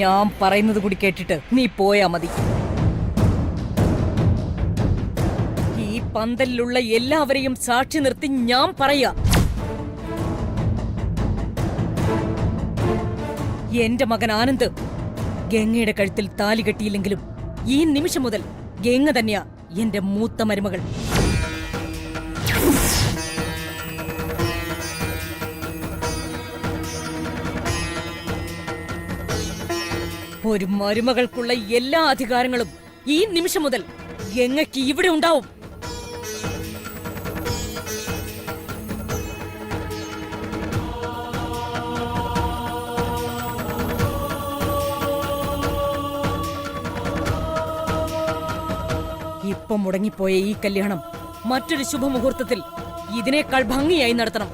ഞാൻ പറയുന്നത് കൂടി കേട്ടിട്ട് നീ പോയാ മതി. ഈ പന്തലിലുള്ള എല്ലാവരെയും സാക്ഷി നിർത്തി ഞാൻ പറയാ, എന്റെ മകൻ ആനന്ദ് ഗംഗയുടെ കഴുത്തിൽ താലി കെട്ടിയില്ലെങ്കിലും ഈ നിമിഷം മുതൽ ഗംഗ തന്നെയാ എന്റെ മൂത്ത മരുമകൾ. ഒരു മരുമകൾക്കുള്ള എല്ലാ അധികാരങ്ങളും ഈ നിമിഷം മുതൽ ഗംഗയ്ക്ക് ഇവിടെ ഉണ്ടാവും. ഇപ്പം മുടങ്ങിപ്പോയ ഈ കല്യാണം മറ്റൊരു ശുഭമുഹൂർത്തത്തിൽ ഇതിനേക്കാൾ ഭംഗിയായി നടത്തണം.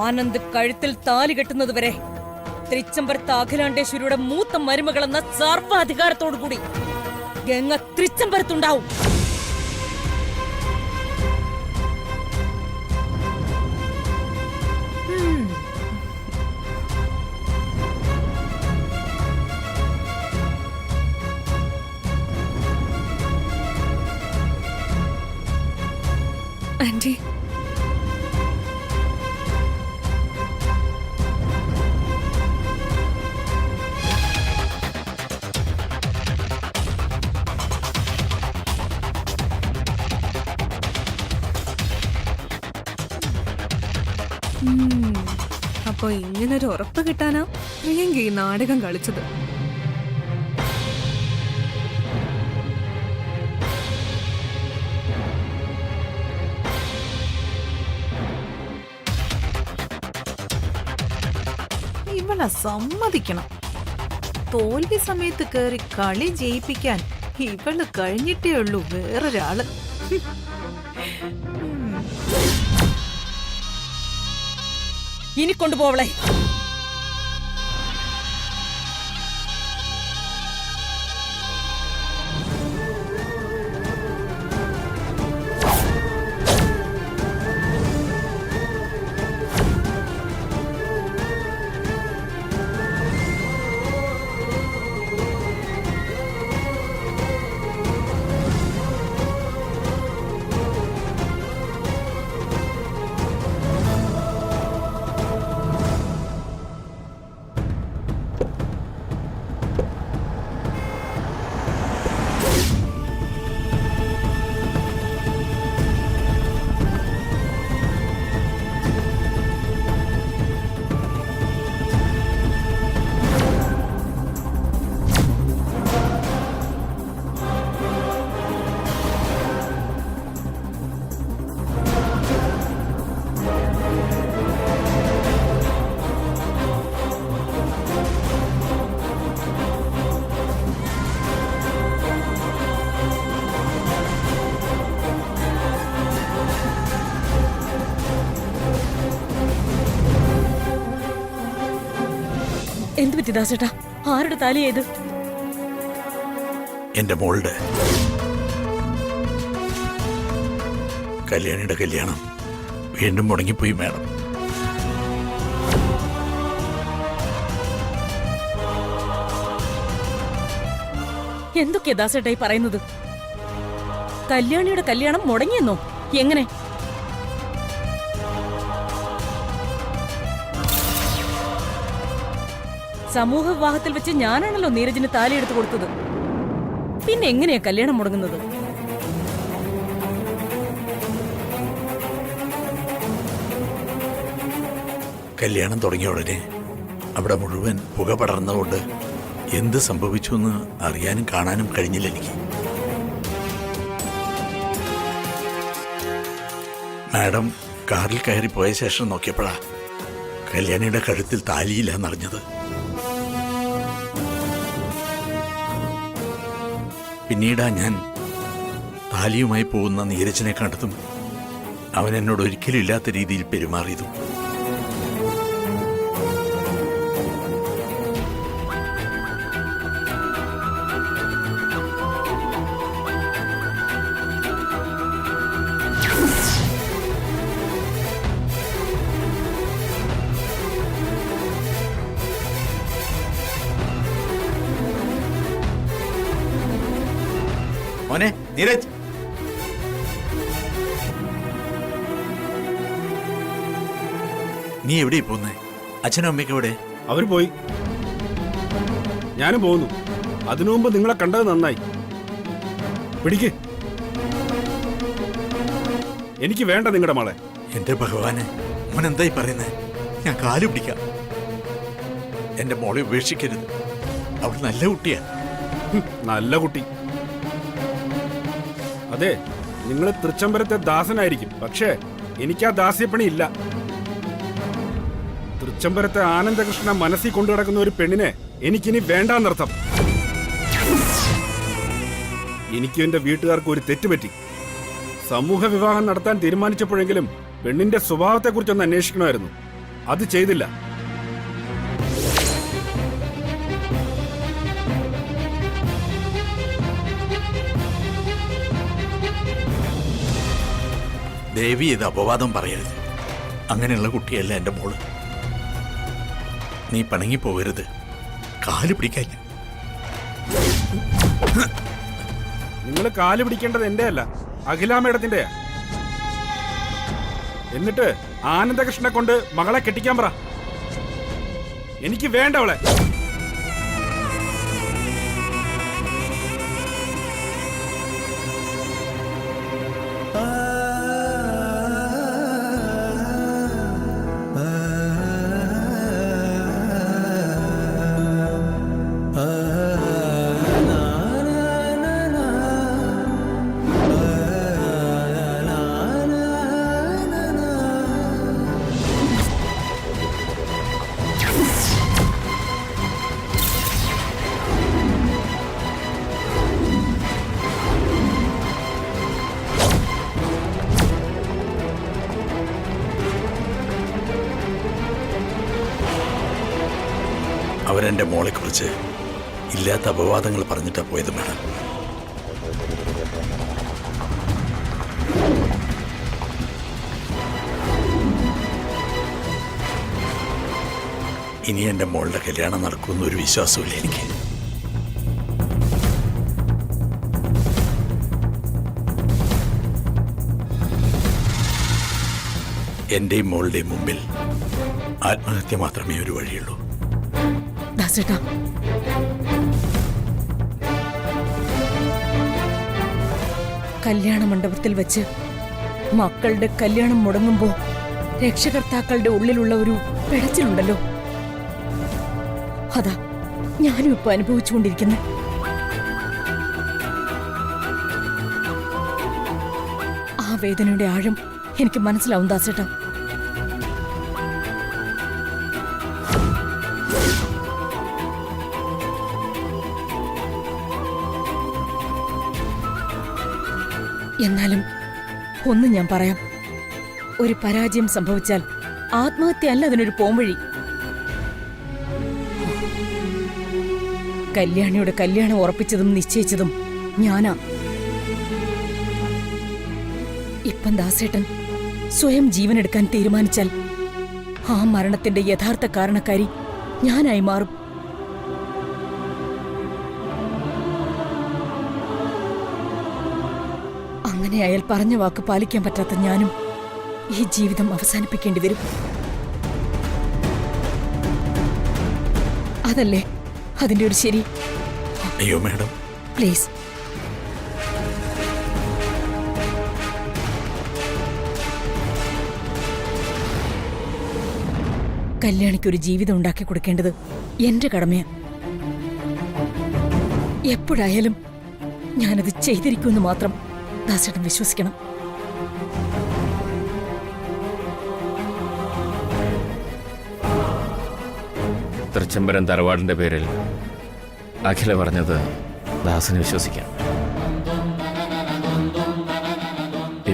ആനന്ദ് കഴുത്തിൽ താലി കെട്ടുന്നതുവരെ തൃച്ചംബരത്ത് അഖിലാണ്ടേശ്വരിയുടെ മൂത്ത മരുമകളെന്ന സർവാധികാരത്തോടുകൂടി ഗംഗ തൃച്ചംബരത്തുണ്ടാവും. ആന്റി, അപ്പൊ ഇങ്ങനൊരു ഉറപ്പ് കിട്ടാനാ പ്രിയങ്ക ഈ നാടകം കളിച്ചത്. ഇവളെ സമ്മതിക്കണം. തോൽവി സമയത്ത് കേറി കളി ജയിപ്പിക്കാൻ ഇവള് കഴിഞ്ഞിട്ടേ ഉള്ളൂ വേറൊരാള്. ഇനി കൊണ്ടുപോവളെ. എന്ത് പറ്റി ദാസേട്ടാ? ആരുടെ താലിയായത്? എന്റെ മോളുടെ. കല്യാണിയുടെ കല്യാണം വീണ്ടും മുടങ്ങിപ്പോയി മേഡം. എന്തൊക്കെയാ ദാസേട്ടാ ഈ പറയുന്നത്? കല്യാണിയുടെ കല്യാണം മുടങ്ങിയെന്നോ? എങ്ങനെ? സമൂഹ വിവാഹത്തിൽ വെച്ച് ഞാനാണല്ലോ നീരജിന് താലി എടുത്തു കൊടുത്തത്. പിന്നെ എങ്ങനെയാ കല്യാണം മുടങ്ങുന്നത്? കല്യാണം തുടങ്ങിയ ഉടനെ അവിടെ മുഴുവൻ പുക പടർന്നുകൊണ്ട് എന്ത് സംഭവിച്ചു എന്ന് അറിയാനും കാണാനും കഴിഞ്ഞില്ല എനിക്ക്. മാഡം കാറിൽ കയറി പോയ ശേഷം നോക്കിയപ്പോഴാ കല്യാണിയുടെ കഴുത്തിൽ താലിയില്ല എന്നറിഞ്ഞത്. പിന്നീടാ ഞാൻ താലിയുമായി പോകുന്ന നീരജിനെ കണ്ടതും അവൻ എന്നോട് ഒരിക്കലും ഇല്ലാത്ത രീതിയിൽ പെരുമാറിയതും. മോനെ നീരജ്, നീ എവിടെയാ പോന്നേ? അച്ഛനും അമ്മയ്ക്കും എവിടെ? അവര് പോയി. ഞാനും പോകുന്നു. അതിനു മുമ്പ് നിങ്ങളെ കണ്ടത് നന്നായി. പിടിക്ക്. എനിക്ക് വേണ്ട നിങ്ങളുടെ മകളെ. എന്റെ ഭഗവാനെ, മോൻ എന്തായി പറയുന്നേ? ഞാൻ കാലു പിടിക്കാം. എന്റെ മോളെ ഉപേക്ഷിക്കരുത്. അവൾ നല്ല കുട്ടിയാ. നല്ല കുട്ടി. അതെ, നിങ്ങൾ തൃച്ചംബരത്തെ ദാസനായിരിക്കും, പക്ഷേ എനിക്ക് ആ ദാസ്യപ്പണി ഇല്ല. തൃച്ചംബരത്തെ ആനന്ദകൃഷ്ണ മനസ്സിൽ കൊണ്ടു നടക്കുന്ന ഒരു പെണ്ണിനെ എനിക്കിനി വേണ്ടാന്നർത്ഥം. എനിക്കും എന്റെ വീട്ടുകാർക്ക് ഒരു തെറ്റുപറ്റി. സമൂഹ വിവാഹം നടത്താൻ തീരുമാനിച്ചപ്പോഴെങ്കിലും പെണ്ണിന്റെ സ്വഭാവത്തെക്കുറിച്ചൊന്ന് അന്വേഷിക്കണമായിരുന്നു. അത് ചെയ്തില്ല. ദേവി ഇത് അപവാദം പറയരുത്. അങ്ങനെയുള്ള കുട്ടിയല്ല എന്റെ മോള്. നീ പണങ്ങി പോകരുത്. കാല് പിടിക്കാൻ ഞാൻ. നിങ്ങൾ കാല് പിടിക്കേണ്ടത് എന്റെ അല്ല, അഖിലാമേടത്തിന്റെയാ. എന്നിട്ട് ആനന്ദകൃഷ്ണനെ കൊണ്ട് മകളെ കെട്ടിക്കാൻ പറ. എനിക്ക് വേണ്ട അവളെ. അവരെന്റെ മോളെക്കുറിച്ച് ഇല്ലാത്ത അപവാദങ്ങൾ പറഞ്ഞിട്ടാ പോയത് മേഡം. ഇനി എന്റെ മോളുടെ കല്യാണം നടക്കുമെന്ന് ഒരു വിശ്വാസമില്ല എനിക്ക്. എന്റെയും മോളുടെയും മുമ്പിൽ ആത്മഹത്യ മാത്രമേ ഒരു വഴിയുള്ളൂ. ദാസേട്ടാ, കല്യാണ മണ്ഡപത്തിൽ വെച്ച് മക്കളുടെ കല്യാണം മുടങ്ങുമ്പോ രക്ഷകർത്താക്കളുടെ ഉള്ളിലുള്ള ഒരു പിടച്ചിലുണ്ടല്ലോ, അതാ ഞാനും ഇപ്പൊ അനുഭവിച്ചുകൊണ്ടിരിക്കുന്നത്. ആ വേദനയുടെ ആഴം എനിക്ക് മനസ്സിലാവും ദാസേട്ടാ. എന്നാലും ഒന്ന് ഞാൻ പറയാം, ഒരു പരാജയം സംഭവിച്ചാൽ ആത്മഹത്യ അല്ല അതിനൊരു പോംവഴി. കല്യാണിയുടെ കല്യാണം ഉറപ്പിച്ചതും നിശ്ചയിച്ചതും ഞാനാ. ഇപ്പം ദാസേട്ടൻ സ്വയം ജീവനെടുക്കാൻ തീരുമാനിച്ചാൽ ആ മരണത്തിന്റെ യഥാർത്ഥ കാരണക്കാരി ഞാനായി മാറും. അങ്ങനെ അയാൾ പറഞ്ഞ വാക്ക് പാലിക്കാൻ പറ്റാത്ത ഞാനും ഈ ജീവിതം അവസാനിപ്പിക്കേണ്ടി വരും. അതല്ലേ അതിന്റെ ഒരു ശരി? അയ്യോ മാഡം, പ്ലീസ്. കല്യാണിക്കൊരു ജീവിതം ഉണ്ടാക്കി കൊടുക്കേണ്ടത് എന്റെ കടമയാ. എപ്പോഴായാലും ഞാനത് ചെയ്തിരിക്കുമെന്ന് മാത്രം ദാസേട്ടൻ വിശ്വസിക്കണം. തൃച്ചംബരം തറവാടിന്റെ പേരിൽ അഖില പറഞ്ഞത് ദാസന് വിശ്വസിക്കാം.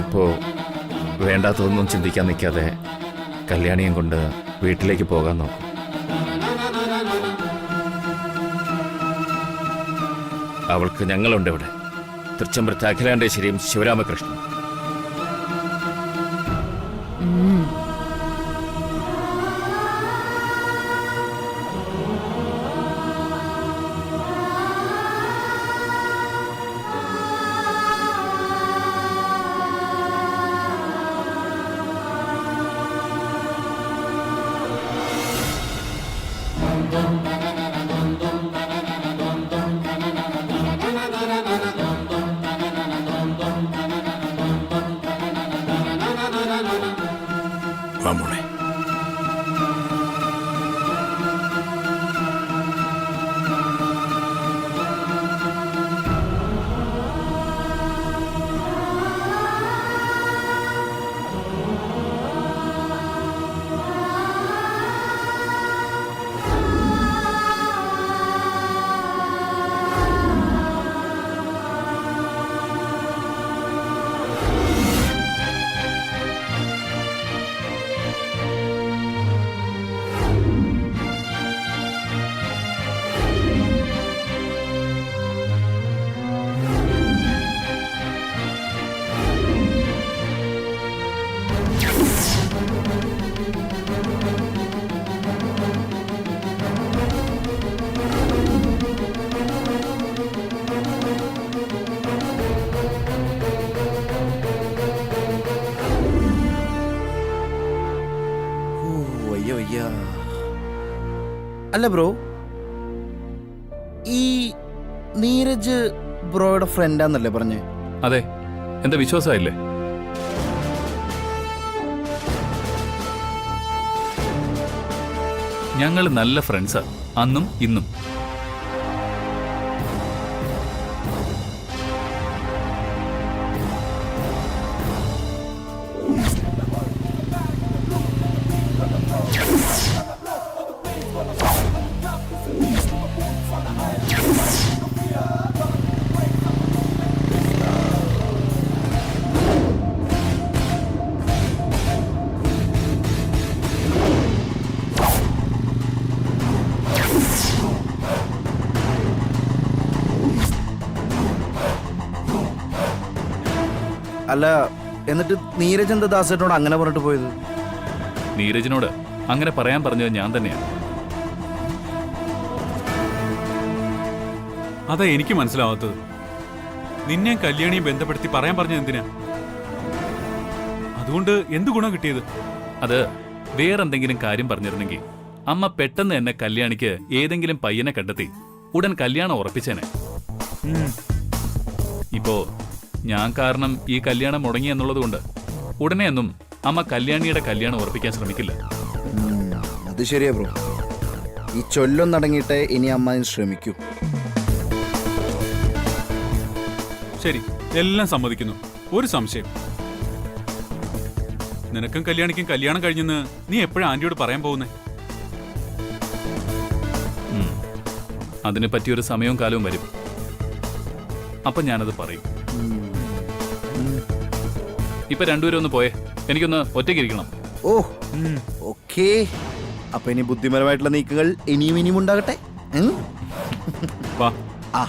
ഇപ്പോ വേണ്ടാത്തതൊന്നും ചിന്തിക്കാൻ നിൽക്കാതെ കല്യാണിയും കൊണ്ട് വീട്ടിലേക്ക് പോകാൻ നോക്കും. അവൾക്ക് ഞങ്ങളുണ്ട് ഇവിടെ. തൃച്ചംബരത്ത് അഖിലാണ്ടേശ്വരിയും ശിവരാമകൃഷ്ണൻ. അല്ല ബ്രോ, ഈ നീരജ് ബ്രോയുടെ ഫ്രണ്ടാന്നല്ലേ പറഞ്ഞേ? അതെ, എന്താ വിശ്വാസമായില്ലേ? ഞങ്ങൾ നല്ല ഫ്രണ്ട്സാ, അന്നും ഇന്നും. അല്ല, എന്നിട്ട് നീരജ് എന്താ ദാസേട്ടനോട് അങ്ങനെ പറഞ്ഞിട്ട് പോയത്? നീരജിനോട് അങ്ങനെ പറയാൻ പറഞ്ഞത് ഞാൻ തന്നെയാണ്. അതാ എനിക്ക് മനസ്സിലാവാത്തത്. നിന്നെ കല്യാണിയും ബന്ധപ്പെടുത്തി പറയാൻ പറഞ്ഞത് എന്തിനാ? അതുകൊണ്ട് എന്ത് ഗുണം കിട്ടിയത്? അത് വേറെന്തെങ്കിലും കാര്യം പറഞ്ഞിരുന്നെങ്കിൽ അമ്മ പെട്ടെന്ന് എന്നെ കല്യാണിക്ക് ഏതെങ്കിലും പയ്യനെ കണ്ടെത്തി ഉടൻ കല്യാണം ഉറപ്പിച്ചേനെ. ഇപ്പോ ഞാൻ കാരണം ഈ കല്യാണം മുടങ്ങി എന്നുള്ളത് കൊണ്ട് ഉടനെയൊന്നും അമ്മ കല്യാണിയുടെ കല്യാണം ഉറപ്പിക്കാൻ ശ്രമിക്കില്ല. അത് ശരിയാ ബ്രോ. ഈ ചൊല്ലൊന്നടങ്ങിയിട്ട് ഇനി അമ്മ ശ്രമിക്കൂ. ശരി, എല്ലാം സമ്മതിക്കുന്നു. ഒരു സംശയം, നിനക്കും കല്യാണിക്കും കല്യാണം കഴിഞ്ഞെന്ന് നീ എപ്പോഴാ ആന്റിയോട് പറയാൻ പോകുന്നേ? അതിനെ പറ്റിയൊരു സമയവും കാലവും വരും. അപ്പൊ ഞാനത് പറയും. ഇപ്പൊ രണ്ടുപേരും ഒന്ന് പോയേ, എനിക്കൊന്ന് ഒറ്റയ്ക്കിരിക്കണം. ഓ, ഓക്കേ. അപ്പൊ ഇനി ബുദ്ധിപരമായിട്ടുള്ള നീക്കങ്ങൾ ഇനിയും ഉണ്ടാകട്ടെ. വാ. ആ,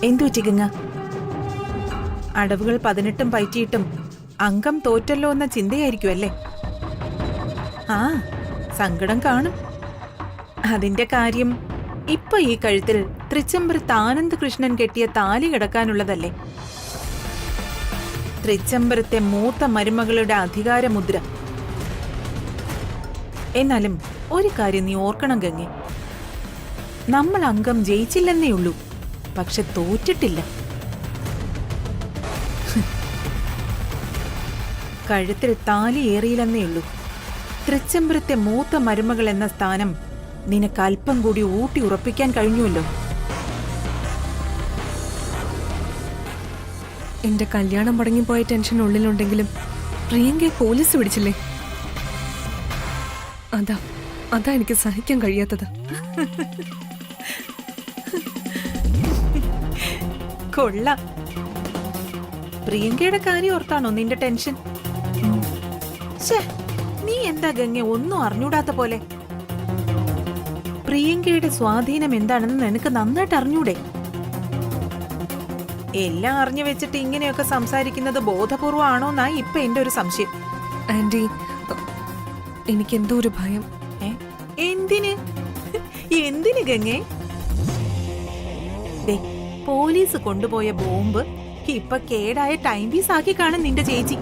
എന്തു പറ്റി ഗംഗ? അടവുകൾ 18 പയറ്റിയിട്ടും അംഗം തോറ്റല്ലോ എന്ന ചിന്തയായിരിക്കും അല്ലേ? ആ, സങ്കടം കാണും. അതിന്റെ കാര്യം ഇപ്പൊ ഈ കഴുത്തിൽ തൃച്ചംബരത്ത് ആനന്ദ് കൃഷ്ണൻ കെട്ടിയ താലി കിടക്കാനുള്ളതല്ലേ? തൃച്ചംബരത്തെ മൂത്ത മരുമകളുടെ അധികാരമുദ്ര. എന്നാലും ഒരു കാര്യം നീ ഓർക്കണം ഗംഗെ, നമ്മൾ അംഗം ജയിച്ചില്ലെന്നേ ഉള്ളൂ, പക്ഷെ തോറ്റിട്ടില്ല. കഴുത്തിൽ താലി ഏറിയില്ലെന്നേ ഉള്ളൂ. തൃച്ചംബരത്തെ മൂത്ത മരുമകൾ എന്ന സ്ഥാനം നിനക്ക് അല്പം കൂടി ഊട്ടി ഉറപ്പിക്കാൻ കഴിഞ്ഞുവല്ലോ. എന്റെ കല്യാണം മുടങ്ങിപ്പോയ ടെൻഷൻ ഉള്ളിലുണ്ടെങ്കിലും പ്രിയങ്കയെ പോലീസ് പിടിച്ചില്ലേ? അതാ എനിക്ക് സഹിക്കാൻ കഴിയാത്തത്. കൊള്ളാം. പ്രിയങ്കയുടെ കാര്യം ഓർത്താണോ നിന്റെ ടെൻഷൻ? നീ എന്താ ഗംഗ ഒന്നും അറിഞ്ഞൂടാത്ത പോലെ? പ്രിയങ്കയുടെ സ്വാധീനം എന്താണെന്ന് നിനക്ക് നന്നായിട്ട് അറിഞ്ഞൂടെ? എല്ലാം അറിഞ്ഞു വെച്ചിട്ട് ഇങ്ങനെയൊക്കെ സംസാരിക്കുന്നത് ബോധപൂർവമാണോന്നാ ഇപ്പൊ എന്റെ ഒരു സംശയം. ആന്റി, എനിക്കെന്തോ ഒരു ഭയം. എന്തിന് എന്തിന് ഗംഗേ? പോലീസ് കൊണ്ടുപോയ ബോംബ് ഇപ്പൊ കേടായ ടൈം പീസ് ആക്കി കാണും നിന്റെ ചേച്ചി.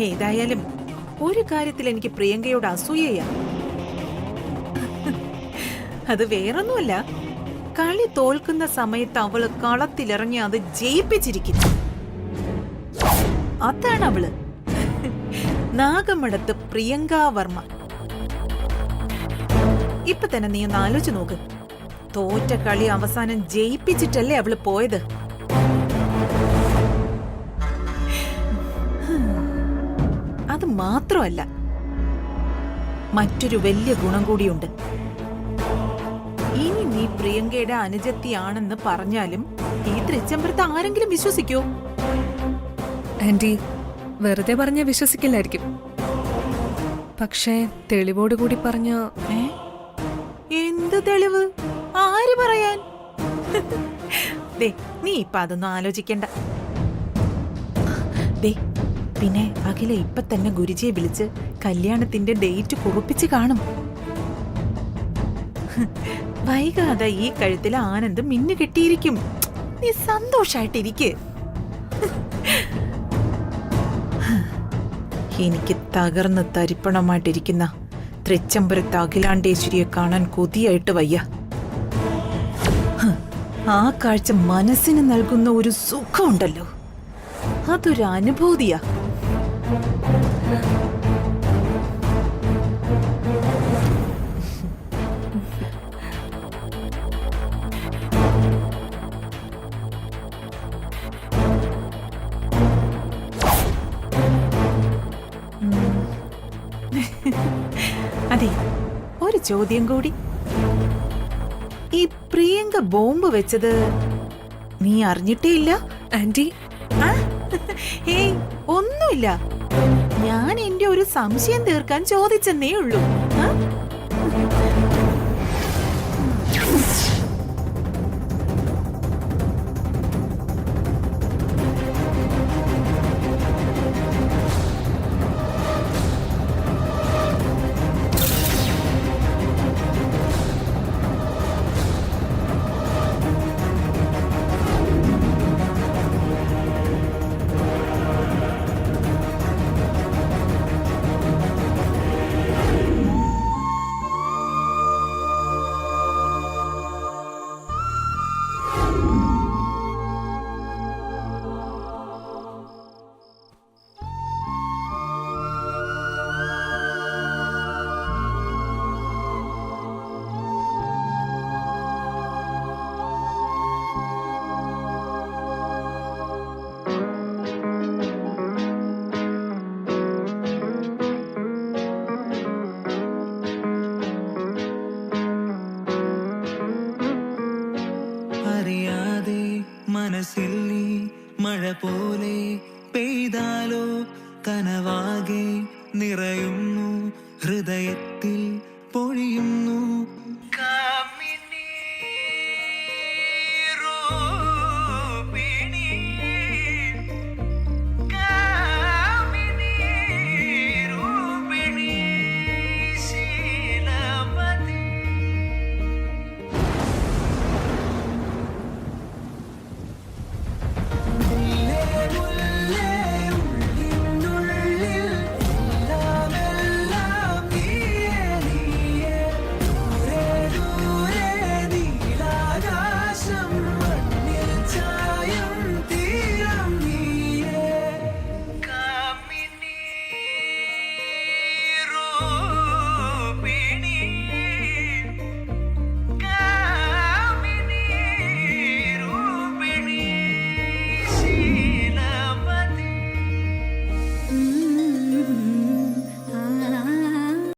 ഏതായാലും ഒരു കാര്യത്തിൽ എനിക്ക് പ്രിയങ്കയോട് അസൂയയാ. അത് വേറൊന്നുമല്ല, കളി തോൽക്കുന്ന സമയത്ത് അവള് കളത്തിലിറങ്ങി അത് ജയിപ്പിച്ചിരിക്കുന്നു. അതാണ് അവള്. നാഗമഠത്ത് പ്രിയങ്ക വർമ്മ. ഇപ്പൊ തന്നെ നീ ഒന്ന് ആലോചിച്ച് നോക്ക്. തോറ്റ കളി അവസാനം ജയിപ്പിച്ചിട്ടല്ലേ അവള് പോയത്. അത് മാത്രമല്ല, മറ്റൊരു വലിയ ഗുണം കൂടിയുണ്ട്. ഇനി നീ പ്രിയങ്കയുടെ അനുജത്തിയാണെന്ന് പറഞ്ഞാലും ഈ തൃച്ചംബരത്ത് ആരെങ്കിലും വിശ്വസിക്കോ? ആന്റി, വെറുതെ പറഞ്ഞ വിശ്വസിക്കില്ലായിരിക്കും. പക്ഷേ തെളിവോടുകൂടി പറഞ്ഞ ഏ? എന്ത് തെളിവ്? ആര് പറയാൻ? ദേ, നീ ഇപ്പൊ അതൊന്നും ആലോചിക്കണ്ട. ദേ, പിന്നെ അഖില ഇപ്പൊ തന്നെ ഗുരുജിയെ വിളിച്ച് കല്യാണത്തിന്റെ ഡേറ്റ് കുറിപ്പിച്ച് കാണും. വൈകാതെ ഈ കഴുത്തിൽ ആനന്ദ് മിന്നു കിട്ടിയിരിക്കും. നീ സന്തോഷായിട്ടിരിക്ക്. എനിക്ക് തകർന്ന് തരിപ്പണമായിട്ടിരിക്കുന്ന തൃച്ചംബരത്ത് അഖിലാണ്ടേശ്വരിയെ കാണാൻ കൊതിയായിട്ട് വയ്യ. ആ കാഴ്ച മനസ്സിന് നൽകുന്ന ഒരു സുഖമുണ്ടല്ലോ, അതൊരു അനുഭൂതിയാ. അതെ, ഒരു ചോദ്യം കൂടി. ഈ പ്രിയങ്ക ബോംബ് വെച്ചത് നീ അറിഞ്ഞിട്ടേ ഇല്ല? ആന്റി, ഏയ്, ഒന്നുമില്ല. ഞാൻ എന്റെ ഒരു സംശയം തീർക്കാൻ ചോദിച്ചെന്നേ ഉള്ളൂ. ആ? അറിയാതെ മനസ്സിൽ നീ മഴ പോലെ പെയ്താലോ, കനവാകെ നിറയുന്നു, ഹൃദയത്തിൽ പൊഴിയുന്നു.